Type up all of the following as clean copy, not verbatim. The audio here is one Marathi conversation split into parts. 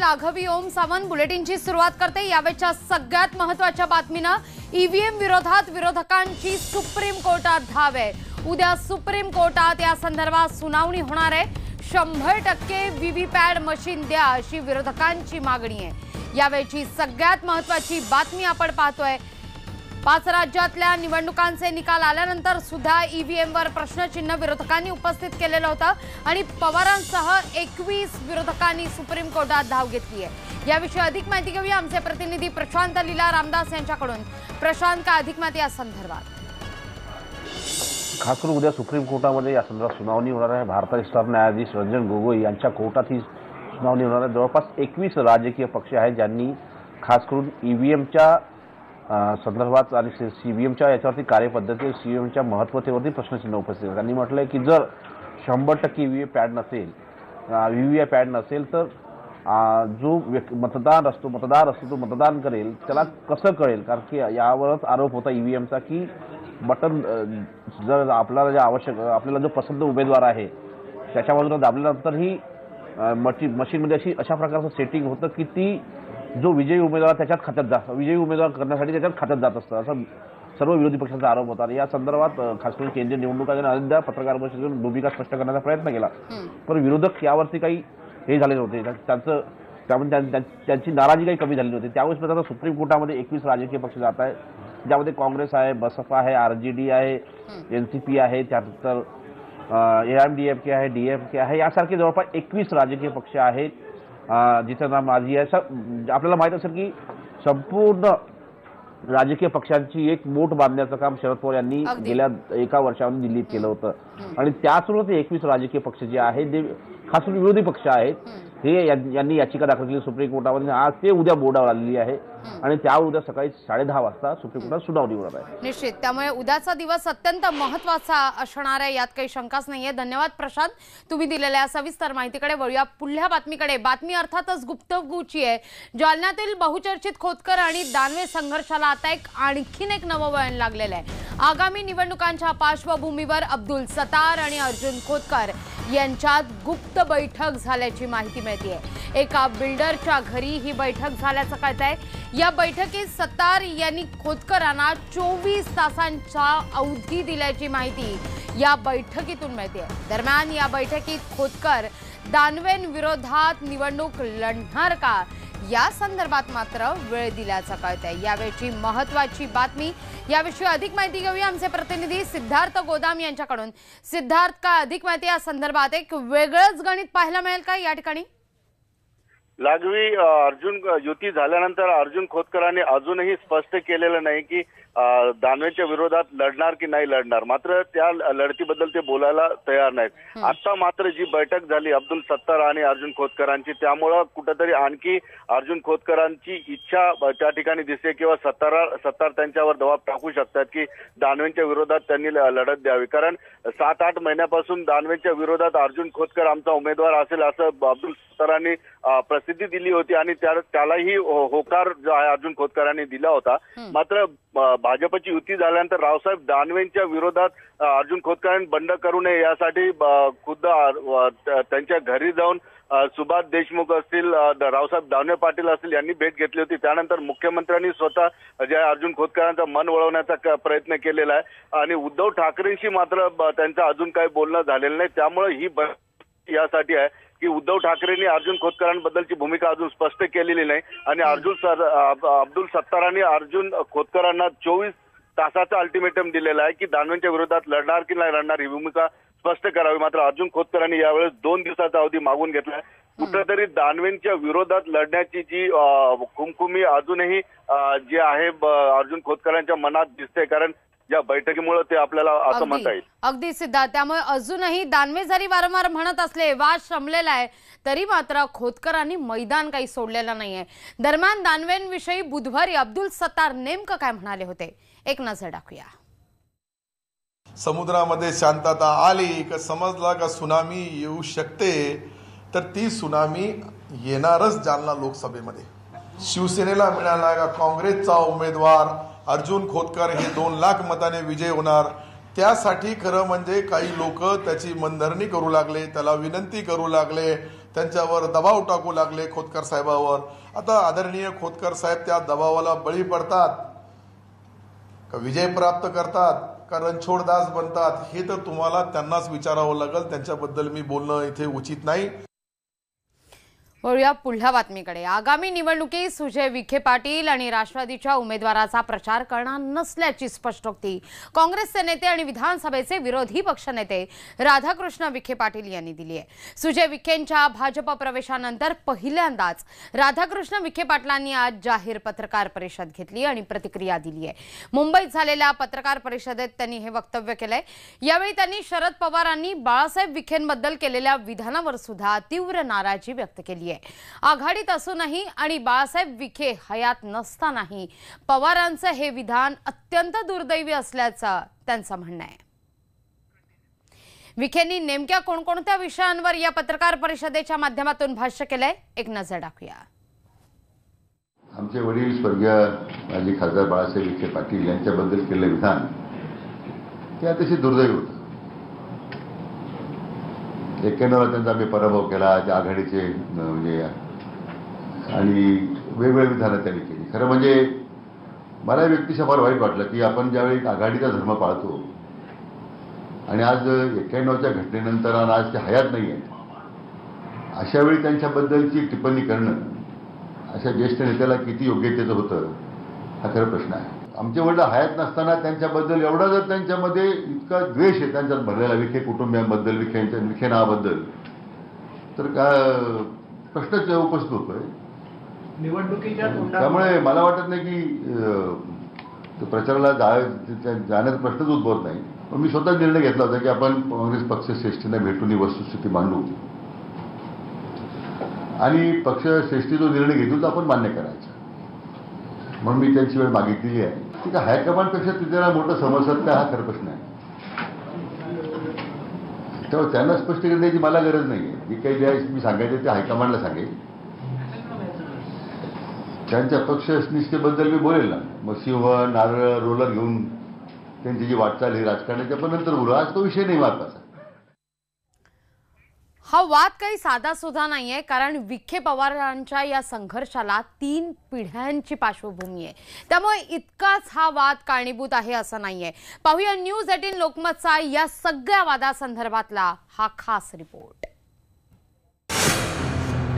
राघवी ओम सावंत बुलेटिनची सुरुवात करते। यावेळच्या सगळ्यात महत्त्वाच्या बातमीनं ईव्हीएम विरोधात विरोधकांची सुप्रीम कोर्टात धाव आहे। उद्या सुप्रीम कोर्टात या संदर्भात सुनावणी होणार आहे। 100% व्हीव्हीपॅट मशीन द्या अशी विरोधकांची मागणी आहे। यावेळची सगळ्यात महत्त्वाची बातमी आपण पाहतोय। 5 राज्यातल्या निवडणुकांचे निकाल आल्यानंतर सुद्धा ईव्हीएमवर प्रश्नचिन्ह विरोधकांनी उपस्थित केलेलं होतं आणि पवारांसह 21 विरोधकांनी सुप्रीम कोर्टात धाव घेतली आहे। याविषयी अधिक माहिती घेऊया आमचे प्रतिनिधी प्रशांत लीला रामदास यांच्याकडून। प्रशांत, का अधिक माहिती या संदर्भात? खास करून उद्या सुप्रीम कोर्टामध्ये या संदर्भात सुनावणी होणार आहे। भारताचे सरन्यायाधीश रंजन गोगोई यांच्या कोर्टात ही सुनावणी होणार आहे। जवळपास 21 राजकीय पक्ष आहेत ज्यांनी खास करून ईव्हीएमच्या संदर्भात आणि सीव्हीएमच्या याच्यावरती कार्यपद्धती सीव्हीएमच्या महत्त्वातेवरती प्रश्नचिन्ह उपस्थित आहेत। त्यांनी म्हटलंय की जर 100% व्हीव्हीपॅट नसेल तर जो मतदार असतो तो मतदान करेल त्याला कसं कळेल? कारण की यावरच आरोप होता ईव्हीएमचा की बटन जर आपल्याला जे आवश्यक आपल्याला जो पसंत उमेदवार आहे त्याच्या बाजूला दाबल्यानंतर ही मशीनमध्ये अशा प्रकारचं सेटिंग होतं की ती जो विजयी उमेदवार त्याच्यात खात्यात जात विजयी उमेदवार करण्यासाठी त्याच्यात खात्यात जात असतं असं सर्व विरोधी पक्षांचा आरोप होता। या संदर्भात खास करून केंद्रीय निवडणूक आयोगाने अनेकदा पत्रकार परिषदेतून भूमिका स्पष्ट करण्याचा प्रयत्न केला, पण विरोधक यावरती काही हे झाले नव्हते। त्यांची नाराजी काही कमी झाली नव्हती। त्यावेळेस आता सुप्रीम कोर्टामध्ये 21 राजकीय पक्ष जात आहे, ज्यामध्ये काँग्रेस आहे, बसपा आहे, आरजेडी आहे, एनसीपी आहे, त्यानंतर एआयएमडीएमके आहे, डीएमके आहे, यासारखे जवळपास 21 राजकीय पक्ष आहेत जिचं नाम आजी आहे। आपल्याला माहित असेल की संपूर्ण राजकीय पक्षांची एक मोठ बांधण्याचं काम शरद पवार यांनी गेल्या एका वर्षामध्ये दिल्लीत केलं होतं आणि त्यासोबत 21 राजकीय पक्ष जे आहेत ते खास करून विरोधी पक्ष आहेत हे यांनी याचिका दाखल केली सुप्रीम कोर्टामध्ये। आज ते उद्या बोर्डावर आलेली आहे आणि त्यावर उद्या सकाळी 10:30 वाजता सुप्रीम कोर्टात सुनावणी होणार आहे। निश्चित, त्यामुळे उद्याचा दिवस अत्यंत महत्त्वाचा असणार आहे, यात काही शंकाच नाहीये। धन्यवाद प्रशांत, तुम्ही दिलेल्या सविस्तर माहितीकडे वळूया पुढल्या बातमीकडे। बातमी अर्थातच गुप्तगूची आहे। जालन्यातील बहुचर्चित खोतकर आणि दानवे संघर्षाला आता आणखीन एक नवं वळण लागलेलं आहे। आगामी निवडणुकांच्या पार्श्वभूमीवर अब्दुल सत्तार आणि अर्जुन खोतकर यांच्यात गुप्त बैठक झाल्याची माहिती मिळते। एका बिल्डरच्या घरी ही बैठक झाल्याचं कळतंय। या बैठकीत सत्तार यांनी खोतकरांना 24 तासांचा अवधी दिल्याची माहिती या बैठकीतून मिळते। दरम्यान या बैठकीत खोतकर दानवेंविरोधात निवडणूक लढणार का या संदर्भात मात्र वेळ दिल्याचं कळतंय। यावेळची महत्त्वाची बातमी, याविषयी अधिक माहिती घेऊया आमचे प्रतिनिधी सिद्धार्थ गोदाम यांच्याकडून। सिद्धार्थ, का अधिक माहिती या संदर्भात? एक वेगळंच गणित पाहायला मिळेल का या ठिकाणी? लागवी अर्जुन युती झाल्यानंतर अर्जुन खोतकरांनी अजूनही स्पष्ट केलेलं नाही की दानवेच्या विरोधात लढणार की नाही लढणार, मात्र त्या लढतीबद्दल ते बोलायला तयार नाहीत। आता मात्र जी बैठक झाली अब्दुल सत्तार आणि अर्जुन खोतकरांची, त्यामुळं कुठेतरी आणखी अर्जुन खोतकरांची इच्छा त्या ठिकाणी दिसते किंवा सत्तार त्यांच्यावर दबाव टाकू शकतात की दानवेंच्या विरोधात त्यांनी लढत द्यावी। कारण 7-8 महिन्यापासून दानवेंच्या विरोधात अर्जुन खोतकर आमचा उमेदवार असेल असं अब्दुल सत्तारांनी प्रसिद्धी दिली होती आणि त्यालाही होकार जो आहे अर्जुन खोतकरांनी दिला होता। मात्र भाजपची युती झाल्यानंतर रावसाहेब दानवेंच्या विरोधात अर्जुन खोतकरांनी बंड करू नये यासाठी खुद्द त्यांच्या घरी जाऊन सुभाष देशमुख असतील, रावसाहेब दानवे पाटील असतील यांनी भेट घेतली होती। त्यानंतर मुख्यमंत्र्यांनी स्वतः जे अर्जुन खोतकरांचं मन वळवण्याचा प्रयत्न केलेला आहे आणि उद्धव ठाकरेंशी मात्र त्यांचं अजून काही बोलणं झालेलं नाही। त्यामुळे ही यासाठी आहे की उद्धव ठाकरेंनी अर्जुन खोतकरांबद्दलची भूमिका अजून स्पष्ट केलेली नाही आणि अब्दुल सत्तारांनी अर्जुन खोतकरांना 24 तासाचा अल्टिमेटम दिलेला आहे की दानवेंच्या विरोधात लढणार की नाही लढणार ही भूमिका स्पष्ट करावी। मात्र अर्जुन खोतकरांनी यावेळेस 2 दिवसाचा अवधी मागून घेतलाय। कुठेतरी दानवेंच्या विरोधात लढण्याची जी खुमखुमी अजूनही जी आहे अर्जुन खोतकरांच्या मनात दिसते, कारण या बैठकीमुळे ते आपल्याला असं म्हणता येईल। अगदी सिद्धार्थ, त्यामुळे अजूनही दानवे जरी वारंवार म्हणत असले वाद शमलेला आहे तरी मात्र खोतकरांनी मैदान काही सोडलेलं नाहीये। दरम्यान दानवेंविषयी बुधवारी अब्दुल सत्तार नेमकं काय म्हणाले होते, एक नजर टाकूया। समुद्रामध्ये शांतता आली का समजला का सुनामी येऊ शकते, तर ती सुनामी येणारच जालना लोकसभेमध्ये। शिवसेनेला मिळाला का काँग्रेसचा उमेदवार अर्जुन खोतकर हे 2 लाख मताने विजय होणार, त्यासाठी खरं म्हणजे काही लोक त्याची मनधरणी करू लागले, त्याला विनंती करू लागले, त्यांच्यावर दबाव टाकू लागले खोतकर साहेबावर. आता आदरणीय खोतकर साहेब त्या दबावाला बळी पडतात का विजय प्राप्त करतात का रणछोडदास बनतात हे तर तुम्हाला त्यांनाच विचारावं लागेल. त्यांच्याबद्दल मी बोलणं इथे उचित नाही. वळूया पुढल्या बातमीकडे. आगामी निवडणुकीत सुजय विखे पाटील आणि राष्ट्रवादीच्या उमेदवाराचा प्रचार करणार नसल्याची स्पष्टोक्ती काँग्रेसचे नेते आणि विधानसभेचे विरोधी पक्षनेते राधाकृष्ण विखे पाटील यांनी दिली आहे. सुजय विखेंच्या भाजप प्रवेशानंतर पहिल्यांदाच राधाकृष्ण विखे पाटलांनी आज जाहीर पत्रकार परिषद घेतली आणि प्रतिक्रिया दिली आहे. मुंबईत झालेल्या पत्रकार परिषदेत त्यांनी हे वक्तव्य केलंय. यावेळी त्यांनी शरद पवारांनी बाळासाहेब विखेंबद्दल केलेल्या विधानावर सुद्धा तीव्र नाराजी व्यक्त केली आहे. आघाडीत असूनही आणि बाळासाहेब विखे हयात नसतानाही पवारांचं हे विधान अत्यंत दुर्दैवी असल्याचं त्यांचं म्हणणं आहे. विखेंनी नेमक्या कोणकोणत्या विषयांवर या पत्रकार परिषदेच्या माध्यमातून भाष्य केलंय, एक नजर टाकूया. आमचे वडील स्वर्गीय माजी खासदार बाळासाहेब विखे पाटील यांच्याबद्दल केलेलं विधान ते अतिशय दुर्दैवी होतं. 91 त्यांचा आम्ही पराभव केला, त्या आघाडीचे म्हणजे आणि वेगवेगळ्या विधानं त्यांनी केली. खरं म्हणजे मला व्यक्तिशः फार वाईट वाटलं की आपण ज्यावेळी आघाडीचा धर्म पाळतो आणि आज 91च्या घटनेनंतर आज ते हयात नाही आहेत, अशा वेळी त्यांच्याबद्दलची टिप्पणी करणं अशा ज्येष्ठ नेत्याला किती योग्यतेचं होतं हा खरा प्रश्न आहे. आमचे वडील हयात नसताना त्यांच्याबद्दल एवढा जर त्यांच्यामध्ये इतका द्वेष आहे त्यांच्यात भरलेला विखे कुटुंबियांबद्दल, विखे नावाबद्दल, तर काय प्रश्नच उपस्थित होतोय निवडणुकीच्या. त्यामुळे मला वाटत नाही की प्रचाराला जाण्याचा प्रश्नच उद्भवत नाही. पण मी स्वतः निर्णय घेतला होता की आपण काँग्रेस पक्षश्रेष्ठींना भेटून ही वस्तुस्थिती मांडू आणि पक्षश्रेष्ठी जो निर्णय घेतो तो आपण मान्य करायचा, म्हणून मी त्यांची वेळ मागितलेली आहे. ठीक आहे, हायकमांडपेक्षा तिथे मोठं समस्या काय हा खरा प्रश्न आहे. तेव्हा त्यांना स्पष्टीकरण द्यायची मला गरज नाही आहे. जी काही जे मी सांगायचं ते हायकमांडला सांगेल. त्यांच्या पक्षनिष्ठेबद्दल मी बोलेल ना, मग सिंह नारळ रोलर घेऊन त्यांची जी वाटचाल आहे राजकारणाची आपण नंतर बोलू. आज तो विषय नाही महत्वाचा. हा वाद काही साधा सुद्धा नाहीये, कारण विखे पवारांच्या या संघर्षाला 3 पिढ्यांची पार्श्वभूमी आहे. त्यामुळे इतकाच हा वाद कारणीभूत आहे असं नाहीये. पाहूया न्यूज 18 लोकमतचा या सगळ्या वादासंदर्भातला हा खास रिपोर्ट.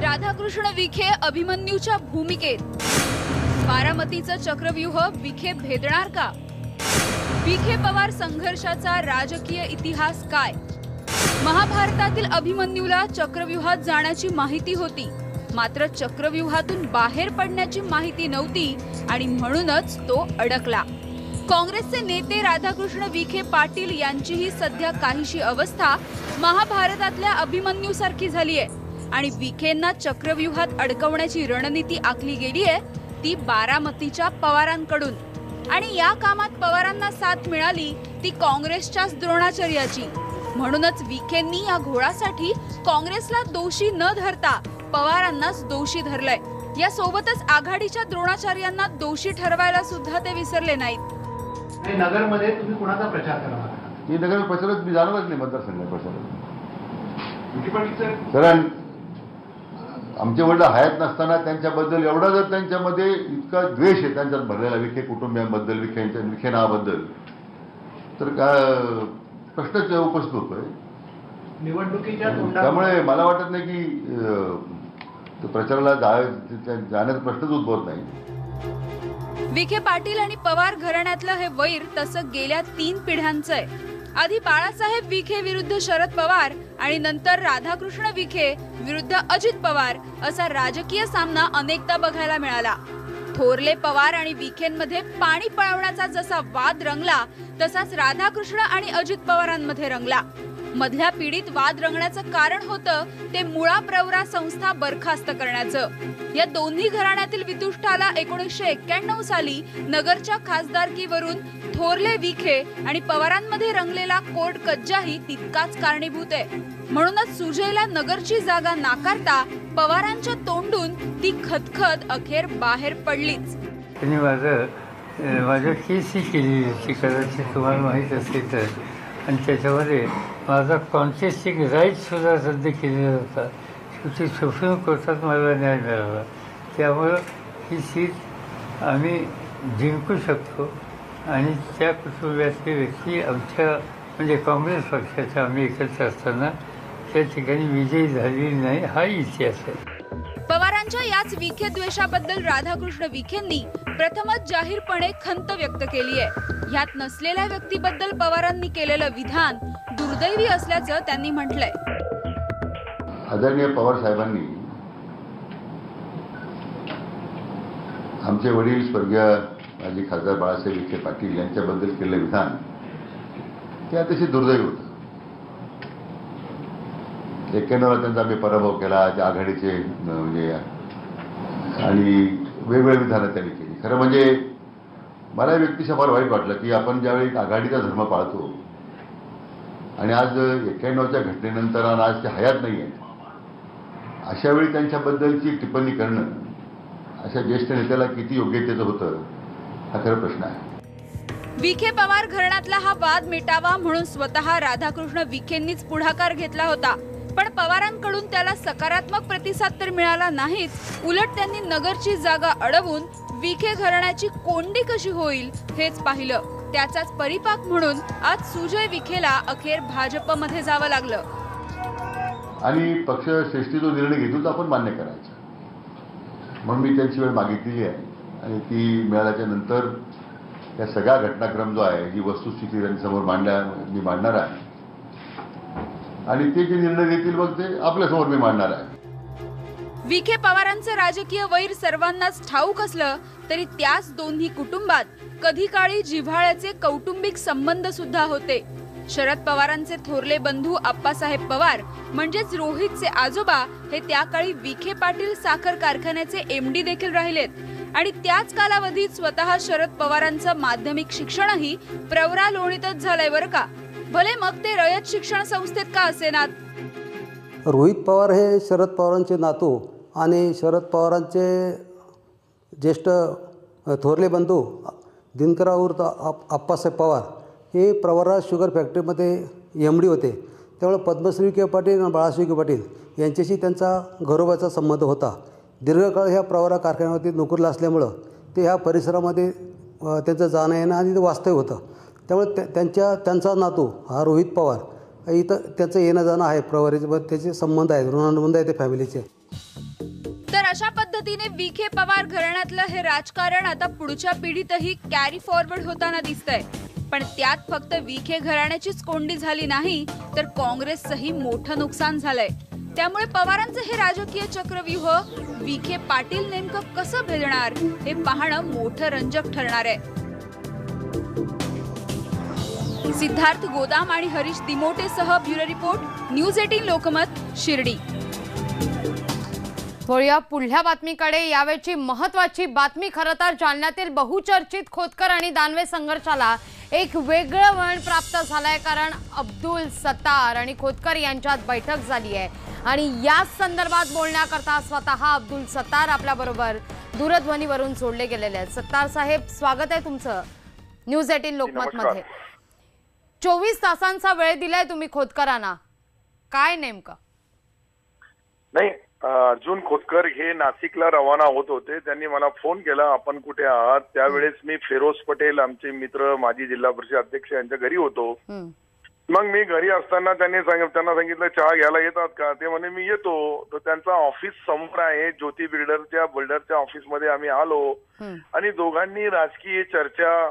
राधाकृष्ण विखे अभिमन्यूच्या भूमिकेत बारामतीचं चक्रव्यूह विखे भेदणार का? विखे पवार संघर्षाचा राजकीय इतिहास काय? महाभारतातील अभिमन्यूला चक्रव्यूहात जाण्याची माहिती होती, मात्र चक्रव्यूहातून बाहेर पडण्याची माहिती नव्हती आणि म्हणूनच तो अडकला. काँग्रेसचे नेते राधाकृष्ण विखे पाटील यांचीही सध्या काहीशी अवस्था महाभारतातल्या अभिमन्यूसारखी झाली आहे आणि विखेंना चक्रव्यूहात अडकवण्याची रणनीती आखली गेली आहे ती बारामतीच्या पवारांकडून. आणि या कामात पवारांना साथ मिळाली ती काँग्रेसच्याच द्रोणाचार्याची. म्हणूनच विखेंनी या घोळासाठी काँग्रेसला दोषी न धरता पवारांनाच दोषी धरलंय. या सोबतच आघाडीच्या द्रोणाचार्यांना दोषी ठरवायला सुद्धा ते विसरले नाहीत. नगरमध्ये तुम्ही कुणाचा प्रचार करणार? ही नगर प्रचारात मी जाणारच नाही मतदारसंघात प्रचारात. कारण आमचे वडील हयात नसताना त्यांच्याबद्दल एवढा जर त्यांच्यामध्ये इतका द्वेष आहे त्यांच्यात भरलेला विखे कुटुंबियांबद्दल, विखे नावाबद्दल, तर काय प्रश्नच उपस्थित होतोय निवडणुकीच्या. त्यामुळे मला वाटत नाही की प्रचाराला जाण्याचा प्रश्नच उद्भवत नाही. विखे पाटील आणि पवार घराण्यातलं हे वैर तसं गेल्या 3 पिढ्यांचं आहे. आधी बाळासाहेब विखे विरुद्ध शरद पवार आणि नंतर राधाकृष्ण विखे विरुद्ध अजित पवार असा राजकीय सामना अनेकदा बघायला मिळाला. थोरले पवार आणि विखेंमध्ये पाणी पळवण्याचा जसा वाद रंगला तसाच राधाकृष्ण आणि अजित पवारांमध्ये रंगला. मधल्या पिढीत वाद रंगण्याचं कारण होतं ते मुळा प्रवरा संस्था बरखास्त करण्याचं. या दोन्ही घराण्यातील वितुष्टाला 1991 साली नगरच्या खासदारकीवरून थोरले विखे आणि पवारांमध्ये रंगलेला कोर्ट कज्जाही तितकाच कारणीभूत आहे. म्हणूनच सुजयला नगरची जागा नाकारता पवारांच्या तोंडून ती खतखत अखेर बाहेर पडलीच. त्यांनी माझं केसही केली होती, कदाचित तुम्हाला माहीत असेल तर, आणि त्याच्यामध्ये माझा कॉन्टेस्टिंग राईट सुद्धा रद्द केलेला होता शेवटी सुप्रीम कोर्टात मला न्याय मिळाला. त्यामुळं ही सीट आम्ही जिंकू शकतो आणि त्या कुटुंबातली व्यक्ती आमच्या म्हणजे काँग्रेस पक्षाचा आम्ही एकत्र असताना त्या ठिकाणी विजयी झालेली नाही, हा इतिहास आहे. पवारांच्या याच विखे द्वेषाबद्दल राधाकृष्ण विखेंनी प्रथमच जाहीरपणे खंत व्यक्त केली आहे. ह्यात नसलेल्या व्यक्तीबद्दल पवारांनी केलेलं विधान दुर्दैवी असल्याचं त्यांनी म्हटलंय. आदरणीय पवार साहेबांनी आमचे वडील स्वर्गीय माजी खासदार बाळासाहेब विखे पाटील यांच्याबद्दल केलेलं विधान ते अतिशय दुर्दैवी होतं. 91 त्यांचा आम्ही पराभव केला, त्या आघाडीचे म्हणजे आणि वेगवेगळी विधानं त्यांनी केली. खरं म्हणजे मला व्यक्तिशः फार वाईट वाटलं की आपण ज्यावेळी आघाडीचा धर्म पाळतो आणि आज 91च्या घटनेनंतर आणि आज ते हयात नाही आहेत, अशा वेळी त्यांच्याबद्दलची टिप्पणी करणं अशा ज्येष्ठ नेत्याला किती योग्यतेचं होतं हा खरा प्रश्न आहे. विखे पवार घराण्यातला हा वाद मिटावा म्हणून स्वतः राधाकृष्ण विखेंनीच पुढाकार घेतला होता. पण पवारांकडून त्याला सकारात्मक प्रतिसाद तर मिळाला नाहीच, उलट त्यांनी नगरची जागा अडवून विखे घराण्याची कोंडी कशी होईल हेच पाहिलं. त्याचाच परिपाक म्हणून आज सुजय विखेला अखेर भाजपमध्ये जावं लागलं. आणि पक्ष श्रेष्ठी जो निर्णय घेतो तो आपण मान्य करायचा म्हणून मी त्यांची वेळ मागितलेली आहे आणि ती मिळाल्याच्या नंतर या सगळा घटनाक्रम जो आहे जी वस्तुस्थिती त्यांच्यासमोर मी मांडणार आहे आणि ते जे निर्णय घेतील मग ते आपल्यासमोर मी मांडणार आहे. विखे पवारांचं राजकीय वैर सर्वांनाच ठाऊक असलं तरी त्याच दोन्ही कुटुंबात कधी काळी जिव्हाळ्याचे कौटुंबिक संबंध सुद्धा होते. शरद पवारांचे थोरले बंधू आप्पासाहेब पवार म्हणजेच रोहितचे आजोबा हे त्या काळी विखे पाटील साखर कारखान्याचे MD देखील राहिलेत आणि त्याच कालावधीत स्वतः शरद पवारांचं माध्यमिक शिक्षणही प्रवरा लोणीतच झालंय बरं का. भले मग ते रयत शिक्षण संस्थेत का असेनात. रोहित पवार हे शरद पवारांचे नातू आणि शरद पवारांचे ज्येष्ठ थोरले बंधू दिनकरराव उर्फ आप्पासाहेब पवार हे प्रवरा शुगर फॅक्टरीमध्ये MD होते. त्यामुळे पद्मश्री विखे पाटील आणि बाळासाहेब विखे पाटील यांच्याशी त्यांचा घरोबाचा संबंध होता. दीर्घकाळ ह्या प्रवरा कारखान्यामध्ये नोकरीला असल्यामुळं ते ह्या परिसरामध्ये त्यांचं जाणं येणं आणि ते वास्तव्य होतं. त्यामुळे त्यांचा नातू हा रोहित पवार इथं त्याचं येणं जाणं आहे प्रवरीचं, त्याचे संबंध आहेत, ऋणानुबंध आहे ते फॅमिलीचे. तर अशा पद्धतीने विखे पवार घराण्यातलं हे राजकारण आता पुढच्या पिढीतही कॅरी फॉरवर्ड होताना दिसतंय. पण त्यात फक्त विखे घराण्याचीच कोंडी झाली नाही तर काँग्रेसचंही मोठं नुकसान झालंय. त्यामुळे पवारांचं हे राजकीय चक्रव्यूह विखे पाटील नेमकं कसं भेदणार हे पाहणं मोठं रंजक ठरणार आहे. सिद्धार्थ गोदाम आणि हरीश दिमोटेसह bureau report, news 18 Lokmat, Shirdi. वळूया पुढल्या बातमीकडे. यावेळची महत्वाची बातमी खरं तर जालन्यातील बहुचर्चित खोतकर आणि दानवे संघर्षाला एक वेगळं वळण प्राप्त झालंय. कारण अब्दुल सत्तार आणि खोतकर यांच्यात बैठक झाली आहे आणि याच संदर्भात बोलण्याकरता स्वतः अब्दुल सत्तार आपल्याबरोबर दूरध्वनीवरून जोडले गेलेले आहेत. सत्तार साहेब, स्वागत आहे तुमचं न्यूज 18 लोकमत मध्ये. 24 तासांचा वेळ दिलाय तुम्ही खोतकरांना, काय नेमकं? नाही, अर्जुन खोतकर हे नाशिकला रवाना होत होते. त्यांनी मला फोन केला, आपण कुठे आहात? त्यावेळेस मी फिरोज पटेल, आमचे मित्र, माजी जिल्हा परिषद अध्यक्ष यांच्या घरी होतो. मग मी घरी असताना त्यांना सांगितलं चहा घ्यायला येतात का? ते म्हणे मी येतो. तर त्यांचा ऑफिस समोर आहे, ज्योती बिल्डरच्या ऑफिसमध्ये आम्ही आलो आणि दोघांनी राजकीय चर्चा,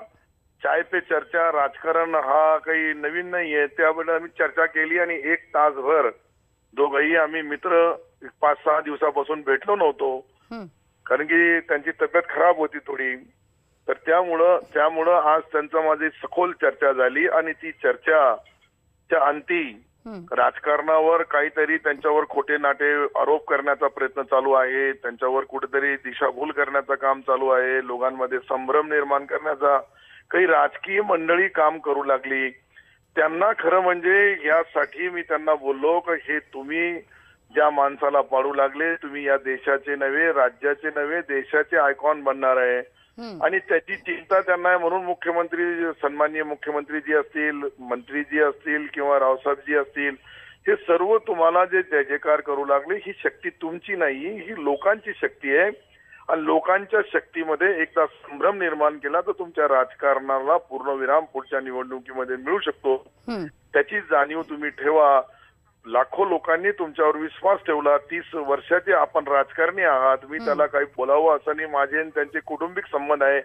चाय पे चर्चा, राजकारण हा काही नवीन नाहीये त्याबद्दल आम्ही चर्चा केली आणि 1 तासभर दोघंही आम्ही मित्र 5-6 दिवसापासून भेटलो नव्हतो कारण की त्यांची तब्येत खराब होती थोडी. तर त्यामुळं आज त्यांचा माझी सखोल चर्चा झाली आणि ती चर्चाच्या अंती राजकारणावर काहीतरी त्यांच्यावर खोटे नाटे आरोप करण्याचा प्रयत्न चालू आहे, त्यांच्यावर कुठेतरी दिशाभूल करण्याचं काम चालू आहे, लोकांमध्ये संभ्रम निर्माण करण्याचा काही राजकीय मंडळी काम करू लागली. त्यांना खरं म्हणजे यासाठी मी त्यांना बोललो की हे तुम्ही ज्या माणसाला पाडू लागले, तुम्ही या देशाचे नव्हे, राज्याचे नव्हे, देशाचे आयकॉन बनणार आहे आणि त्याची चिंता त्यांना आहे. म्हणून मुख्यमंत्री, सन्माननीय मुख्यमंत्री जी असतील, मंत्री जी असतील किंवा रावसाहेब जी असतील, हे सर्व तुम्हाला जे जय जयकार करू लागले, ही शक्ती तुमची नाही, ही लोकांची शक्ती आहे. आणि लोकांच्या शक्तीमध्ये एकदा संभ्रम निर्माण केला तर तुमच्या राजकारणाला पूर्णविराम पुढच्या निवडणुकीमध्ये मिळू शकतो. त्याची जाणीव तुम्ही ठेवा. लाखो लोकांनी तुमच्यावर विश्वास ठेवला. 30 वर्षाचे आपण राजकारणी आहात. मी त्याला काही बोलावं असं नाही. माझे त्यांचे कौटुंबिक संबंध आहे,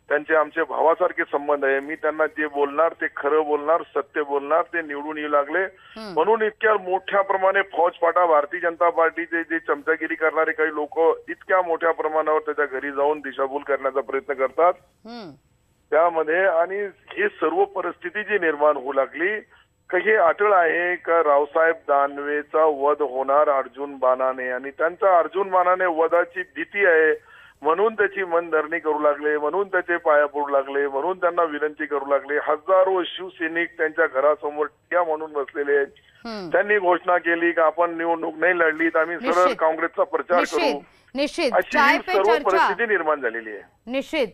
त्यांचे आमचे भावासारखे संबंध आहे. मी त्यांना जे बोलणार ते खरं बोलणार, सत्य बोलणार. ते निवडून येऊ लागले म्हणून इतक्या मोठ्या प्रमाणे फौजफाटा भारतीय जनता पार्टीचे जे चमचागिरी करणारे काही लोक इतक्या मोठ्या प्रमाणावर त्याच्या घरी जाऊन दिशाभूल करण्याचा प्रयत्न करतात त्यामध्ये. आणि ही सर्व परिस्थिती जी निर्माण होऊ लागली, काही अटळ आहे का रावसाहेब दानवेचा वध होणार अर्जुन बाणाने, आणि त्यांचा अर्जुन बाणाने वधाची भीती आहे म्हणून त्याची मनधरणी करू लागले, म्हणून त्याचे पाया पडू लागले, म्हणून त्यांना विनंती करू लागले. हजारो शिवसैनिक त्यांच्या घरासमोर टिया म्हणून बसलेले आहेत. त्यांनी घोषणा केली की आपण निवडणूक नाही लढली तर आम्ही सरळ काँग्रेसचा प्रचार करू. निश्चित अशी सर्व परिस्थिती निर्माण झालेली आहे. निश्चित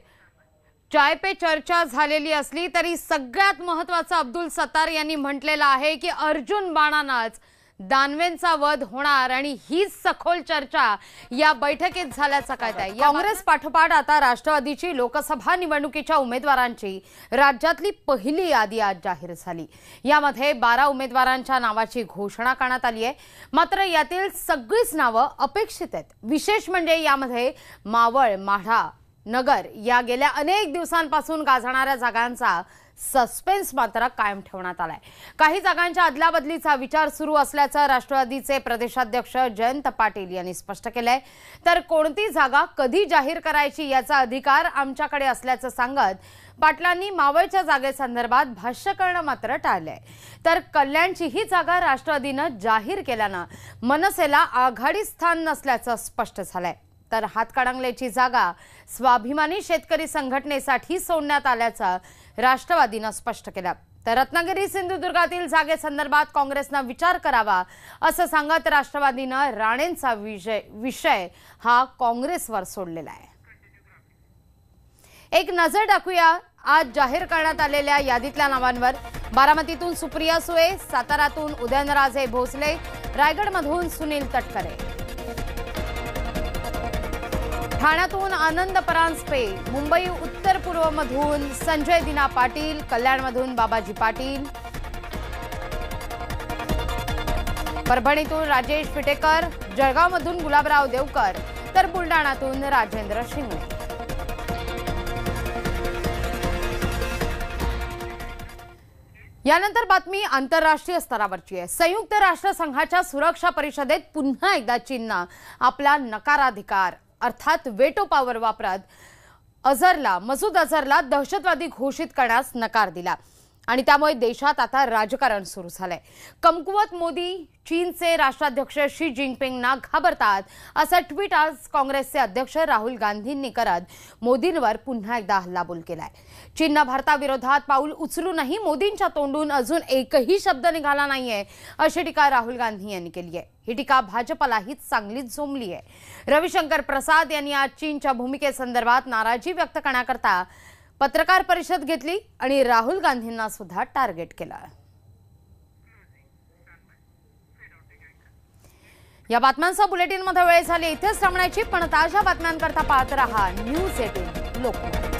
चाय पे चर्चा झालेली असली तरी सगळ्यात महत्वाचं अब्दुल सत्तार यांनी म्हटलेलं आहे की अर्जुन बाणानाच दानवेंचा वध होणार, आणि हीच सखोल चर्चा या बैठकीत झाल्याचं काय आहे. काँग्रेस पाठोपाठ आता राष्ट्रवादीची लोकसभा निवडणुकीच्या उमेदवारांची राज्यातली पहिली यादी आज जाहीर झाली. यामध्ये 12 उमेदवारांच्या नावाची घोषणा करण्यात आली आहे. मात्र यातील सगळीच नावं अपेक्षित आहेत. विशेष म्हणजे यामध्ये मावळ, माढा, नगर या गेल्या अनेक दिवसांपासून गाजणाऱ्या जागांचा सस्पेन्स मात्र कायम ठेवण्यात आलाय. काही जागांच्या अदलाबदलीचा विचार सुरू असल्याचं राष्ट्रवादीचे प्रदेशाध्यक्ष जयंत पाटील यांनी स्पष्ट केलंय. तर कोणती जागा कधी जाहीर करायची याचा अधिकार आमच्याकडे असल्याचं सांगत पाटलांनी मावळच्या जागेसंदर्भात भाष्य करणं मात्र टाळलंय. तर कल्याणची ही जागा राष्ट्रवादीनं जाहीर केल्यानं मनसेला आघाडी स्थान नसल्याचं स्पष्ट झालंय. तर हातकणंगलेची जागा स्वाभिमानी शेतकरी संघटनेसाठी सोडण्यात आल्याचं राष्ट्रवादीनं स्पष्ट केलं. तर रत्नागिरी सिंधुदुर्गातील जागेसंदर्भात काँग्रेसनं विचार करावा असं सांगत राष्ट्रवादीनं राणेंचा विषय हा काँग्रेसवर सोडलेला आहे. एक नजर टाकूया आज जाहीर करण्यात आलेल्या यादीतल्या नावांवर. बारामतीतून सुप्रिया सुळे, सातारातून उदयनराजे भोसले, रायगडमधून सुनील तटकरे, ठाण्यातून आनंद परांजपे, मुंबई उत्तर पूर्व मधून संजय दिना पाटील, कल्याणमधून बाबाजी पाटील, परभणीतून राजेश फिटेकर, जळगावमधून गुलाबराव देवकर, तर बुलडाण्यातून राजेंद्र शिंगणे. यानंतर बातमी आंतरराष्ट्रीय स्तरावरची आहे. संयुक्त राष्ट्र संघाच्या सुरक्षा परिषदेत पुन्हा एकदा चीननं आपला नकाराधिकार अर्थात वेटो पॉवर वापरत मसूद अझहरला दहशतवादी घोषित करण्यास नकार दिला. आणि त्यामुळे देशात आता राजकारण सुरू झालंय. कमकुवत मोदी चीनचे राष्ट्राध्यक्ष शी जिनपिंगना घाबरतात असा ट्विट आज काँग्रेसचे अध्यक्ष राहुल गांधींनी करत मोदींवर पुन्हा एकदा हल्लाबोल केलाय. चीननं भारताविरोधात पाऊल उचलूनही मोदींच्या तोंडून अजून एकही शब्द निघाला नाहीये अशी टीका राहुल गांधी यांनी केली आहे. ही टीका भाजपलाही चांगलीच जोमली आहे. रविशंकर प्रसाद यांनी आज चीनच्या भूमिकेसंदर्भात नाराजी व्यक्त करण्याकरता पत्रकार परिषद घेतली आणि राहुल गांधींना सुद्धा टार्गेट केलं. या बातम्यांचा बुलेटिनमध्ये वेळ झाली इथेच थांबण्याची, पण ताज्या बातम्यांकरता पाहत रहा न्यूज 18 लोकमत.